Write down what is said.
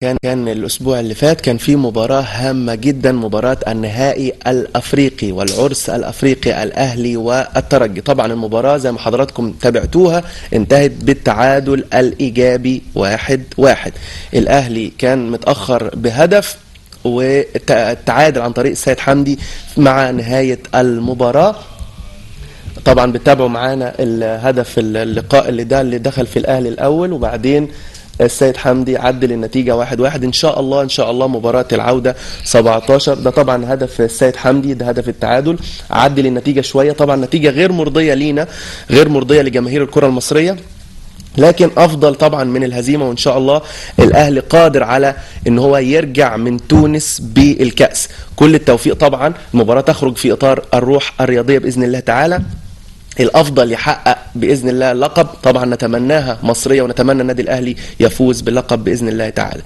كان الأسبوع اللي فات كان في مباراة هامة جدا، مباراة النهائي الأفريقي والعرس الأفريقي الأهلي والترجي. طبعا المباراة زي ما حضراتكم تابعتوها انتهت بالتعادل الإيجابي 1-1. الأهلي كان متأخر بهدف والتعادل عن طريق السيد حمدي مع نهاية المباراة. طبعا بتتابعوا معانا الهدف اللقاء اللي دخل في الأهلي الأول، وبعدين السيد حمدي عدل النتيجة 1-1. ان شاء الله مباراة العودة 17. ده طبعا هدف السيد حمدي، ده هدف التعادل، عدل النتيجة شوية. طبعا نتيجة غير مرضية لينا، غير مرضية لجماهير الكرة المصرية، لكن افضل طبعا من الهزيمة. وان شاء الله الاهلي قادر على ان هو يرجع من تونس بالكأس. كل التوفيق. طبعا المباراة تخرج في اطار الروح الرياضية باذن الله تعالى. الافضل يحقق باذن الله اللقب، طبعا نتمناها مصريه ونتمنى النادي الاهلي يفوز باللقب باذن الله تعالى.